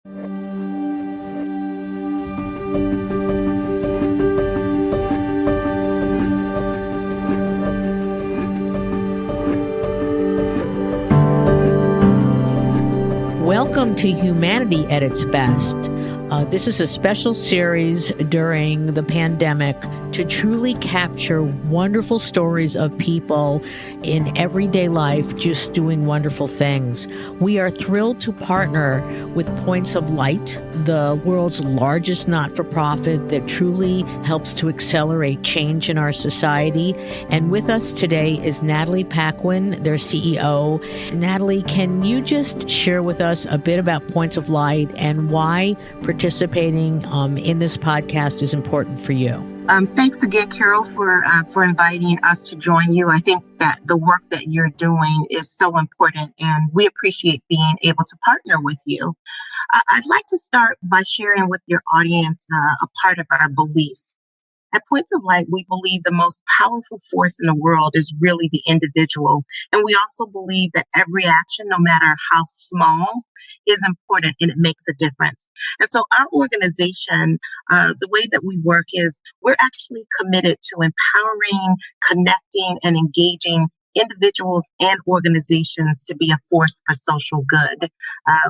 Welcome to Humanity at its Best. This is a special series during the pandemic to truly capture wonderful stories of people in everyday life just doing wonderful things. We are thrilled to partner with Points of Light, the world's largest not-for-profit that truly helps to accelerate change in our society. And with us today is Natalye Paquin, their CEO. Natalye, can you just share with us a bit about Points of Light and why participating in this podcast is important for you? Thanks again, Carol, for inviting us to join you. I think that the work that you're doing is so important, and we appreciate being able to partner with you. I'd like to start by sharing with your audience a part of our beliefs. At Points of Light, we believe the most powerful force in the world is really the individual. And we also believe that every action, no matter how small, is important and it makes a difference. And so our organization, the way that we work is we're actually committed to empowering, connecting, and engaging individuals and organizations to be a force for social good.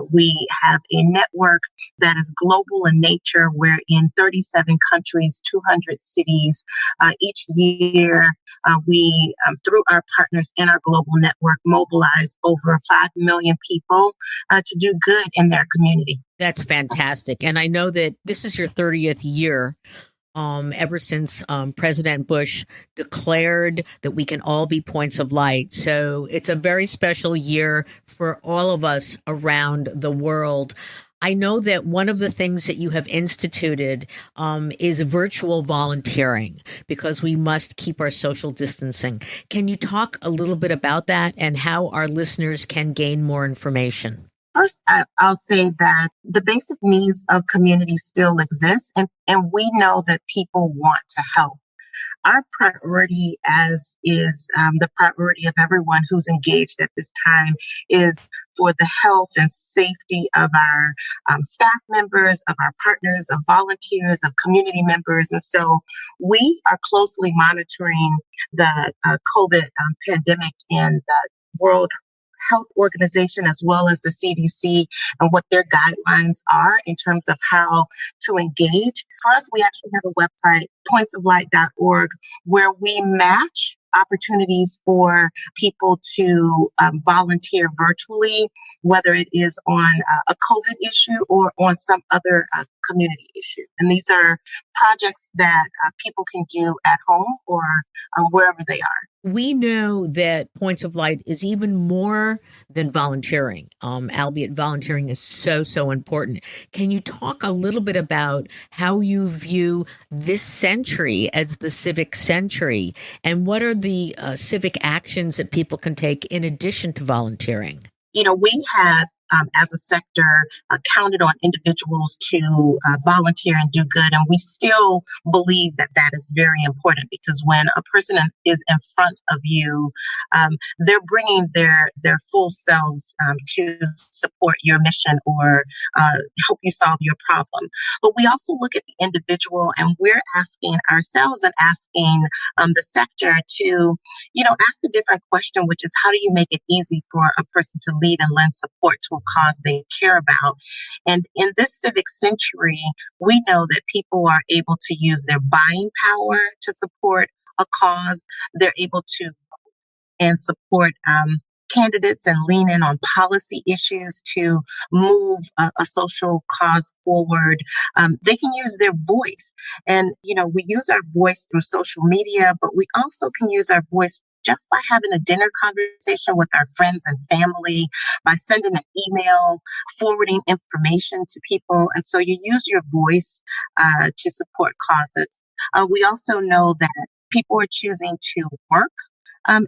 We have a network that is global in nature. We're in 37 countries, 200 cities. Each year, we, through our partners in our global network, mobilize over 5 million people to do good in their community. That's fantastic. And I know that this is your 30th year. Ever since President Bush declared that we can all be points of light. So it's a very special year for all of us around the world. I know that one of the things that you have instituted is virtual volunteering because we must keep our social distancing. Can you talk a little bit about that and how our listeners can gain more information? First, I'll say that the basic needs of communities still exist, and we know that people want to help. Our priority, as is the priority of everyone who's engaged at this time, is for the health and safety of our staff members, of our partners, of volunteers, of community members. And so we are closely monitoring the COVID pandemic in the World Health Organization as well as the CDC and what their guidelines are in terms of how to engage. For us, we actually have a website, pointsoflight.org, where we match opportunities for people to volunteer virtually, whether it is on a COVID issue or on some other community issue. And these are projects that people can do at home or wherever they are. We know that Points of Light is even more than volunteering, albeit volunteering is so important. Can you talk a little bit about how you view this century as the civic century, and what are the civic actions that people can take in addition to volunteering? You know, we have as a sector counted on individuals to volunteer and do good. And we still believe that that is very important because when a person is in front of you, they're bringing their full selves to support your mission or help you solve your problem. But we also look at the individual and we're asking ourselves and asking the sector to, ask a different question, which is how do you make it easy for a person to lead and lend support to a cause they care about? And in this civic century, we know that people are able to use their buying power to support a cause. They're able to and support candidates and lean in on policy issues to move a social cause forward. They can use their voice. And, we use our voice through social media, but we also can use our voice just by having a dinner conversation with our friends and family, by sending an email, forwarding information to people. And so you use your voice to support causes. We also know that people are choosing to work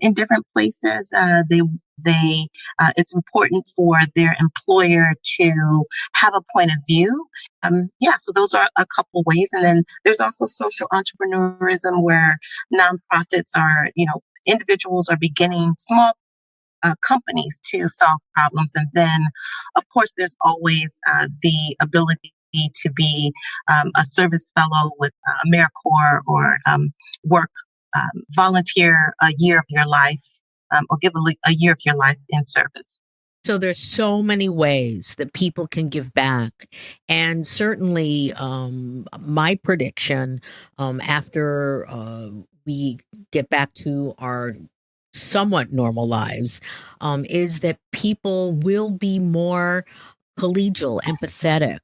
in different places. It's important for their employer to have a point of view. So those are a couple of ways. And then there's also social entrepreneurism where nonprofits are, individuals are beginning small companies to solve problems. And then, of course, there's always the ability to be a service fellow with AmeriCorps or work, volunteer a year of your life or give a year of your life in service. So there's so many ways that people can give back, and certainly my prediction after we get back to our somewhat normal lives is that people will be more collegial, empathetic.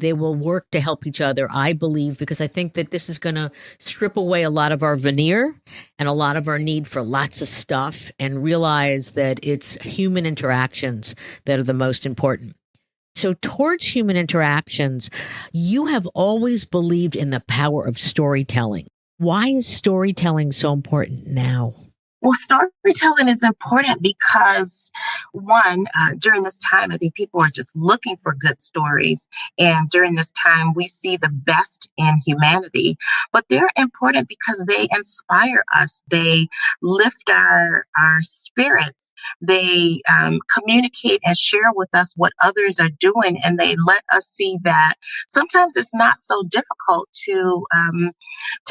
They will work to help each other, I believe, because I think that this is going to strip away a lot of our veneer and a lot of our need for lots of stuff and realize that it's human interactions that are the most important. So, towards human interactions, you have always believed in the power of storytelling. Why is storytelling so important now? Well, storytelling is important because, one, during this time, I think people are just looking for good stories. And during this time, we see the best in humanity. But they're important because they inspire us, they lift our spirits. They communicate and share with us what others are doing, and they let us see that sometimes it's not so difficult to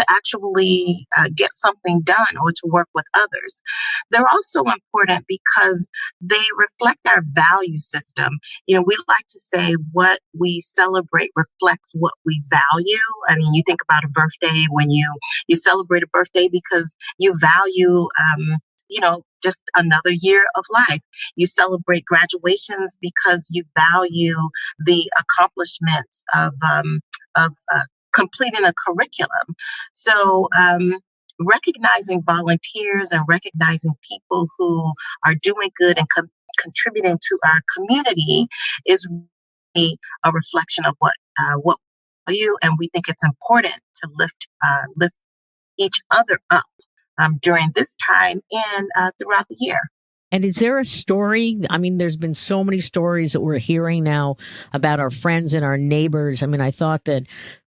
actually get something done or to work with others. They're also important because they reflect our value system. You know, we like to say what we celebrate reflects what we value. I mean, you think about a birthday when you celebrate a birthday because you value just another year of life. You celebrate graduations because you value the accomplishments of completing a curriculum. So, recognizing volunteers and recognizing people who are doing good and contributing to our community is really a reflection of what we value, and we think it's important to lift each other up during this time and throughout the year. And is there a story? I mean, there's been so many stories that we're hearing now about our friends and our neighbors. I mean, I thought that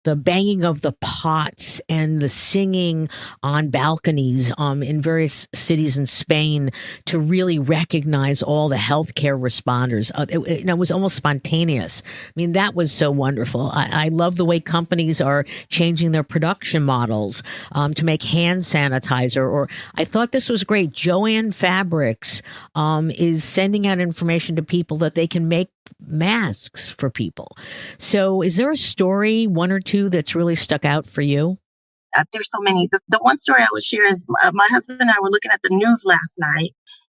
the banging of the pots and the singing on balconies in various cities in Spain to really recognize all the healthcare responders. It was almost spontaneous. I mean, that was so wonderful. I love the way companies are changing their production models to make hand sanitizer. Or I thought this was great. Joanne Fabrics is sending out information to people that they can make masks for people. So is there a story, one or two, that's really stuck out for you? There's so many. The one story I would share is my husband and I were looking at the news last night,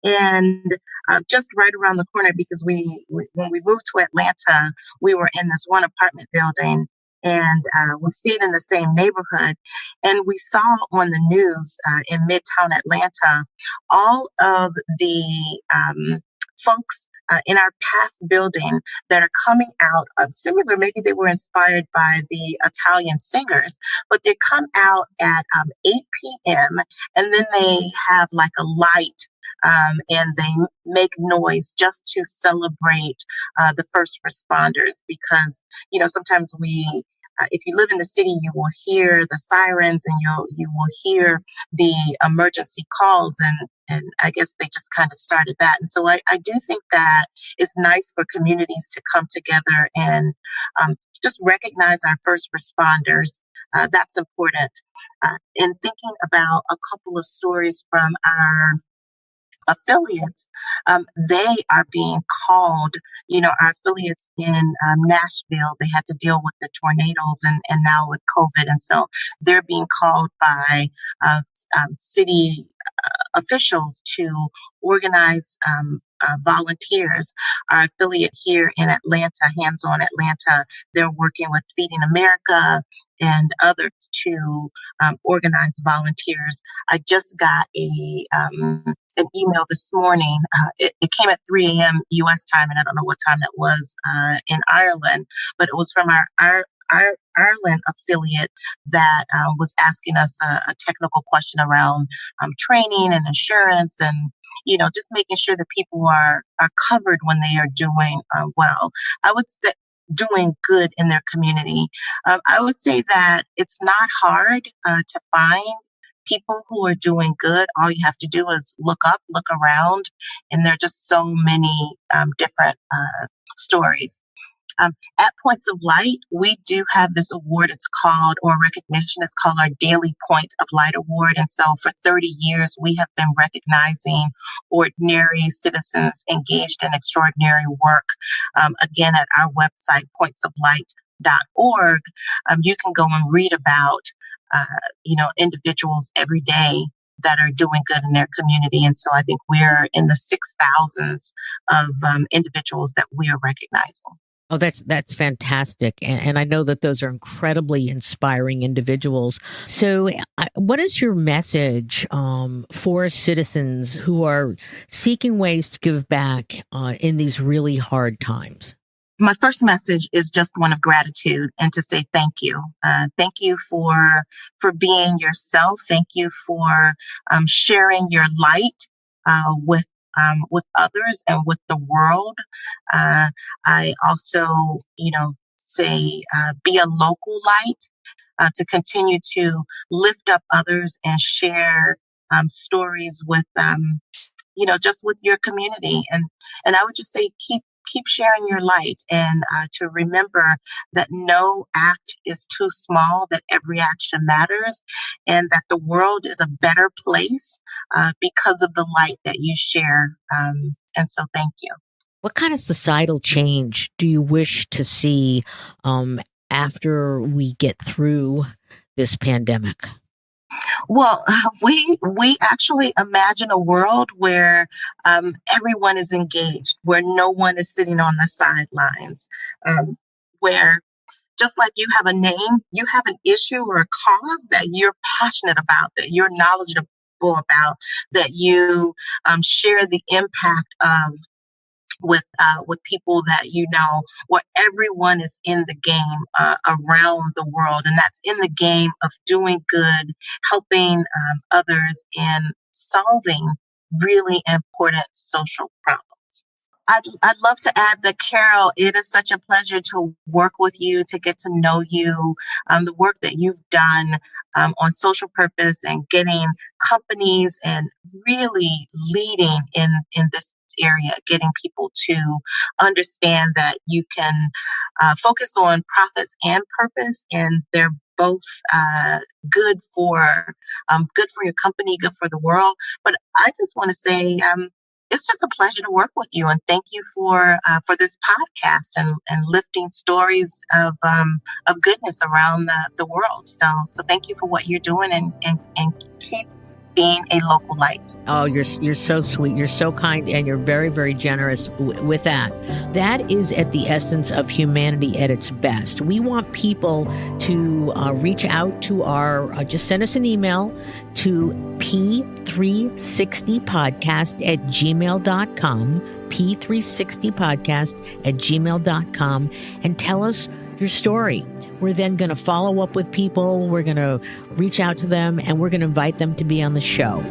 and just right around the corner, because when we moved to Atlanta, we were in this one apartment building, and we stayed in the same neighborhood, and we saw on the news in Midtown Atlanta all of the folks in our past building that are coming out of similar, maybe they were inspired by the Italian singers, but they come out at 8 p.m. and then they have like a light and they make noise just to celebrate the first responders because, sometimes if you live in the city, you will hear the sirens and you will hear the emergency calls, and I guess they just kind of started that. And so I do think that it's nice for communities to come together and just recognize our first responders. That's important. In thinking about a couple of stories from our affiliates, they are being called, our affiliates in Nashville, they had to deal with the tornadoes and now with COVID. And so they're being called by city officials to organize volunteers. Our affiliate here in Atlanta, Hands On Atlanta, they're working with Feeding America and others to organize volunteers. I just got an email this morning. It came at 3 a.m. U.S. time, and I don't know what time that was in Ireland, but it was from our Ireland affiliate that was asking us a technical question around training and insurance and just making sure that people are covered when they are doing well. I would say doing good in their community. I would say that it's not hard to find people who are doing good, all you have to do is look up, look around, and there are just so many different stories. At Points of Light, we do have this award. It's called, or recognition, it's called our Daily Point of Light Award. And so for 30 years, we have been recognizing ordinary citizens engaged in extraordinary work. Again, at our website, pointsoflight.org, you can go and read about, individuals every day that are doing good in their community. And so I think we're in the 6,000s of individuals that we are recognizing. Oh, that's fantastic. And I know that those are incredibly inspiring individuals. So what is your message for citizens who are seeking ways to give back in these really hard times? My first message is just one of gratitude and to say thank you. Thank you for being yourself. Thank you for sharing your light with others and with the world. I also, say be a local light to continue to lift up others and share stories with just with your community. And I would just say keep sharing your light and to remember that no act is too small, that every action matters, and that the world is a better place because of the light that you share. And so thank you. What kind of societal change do you wish to see after we get through this pandemic? Well, we actually imagine a world where everyone is engaged, where no one is sitting on the sidelines, where just like you have a name, you have an issue or a cause that you're passionate about, that you're knowledgeable about, that you share the impact of with people that where everyone is in the game around the world, and that's in the game of doing good, helping others, and solving really important social problems. I'd love to add that, Carol, it is such a pleasure to work with you, to get to know you, the work that you've done on social purpose and getting companies and really leading in this area, getting people to understand that you can focus on profits and purpose, and they're both good for your company, good for the world. But I just want to say it's just a pleasure to work with you, and thank you for this podcast and lifting stories of goodness around the world. So thank you for what you're doing, and keep being a local light. Oh, you're so sweet. You're so kind, and you're very, very generous with that. That is at the essence of humanity at its best. We want people to reach out to just send us an email to p360podcast@gmail.com, p360podcast@gmail.com, and tell us your story. We're then going to follow up with people. We're going to reach out to them, and we're going to invite them to be on the show.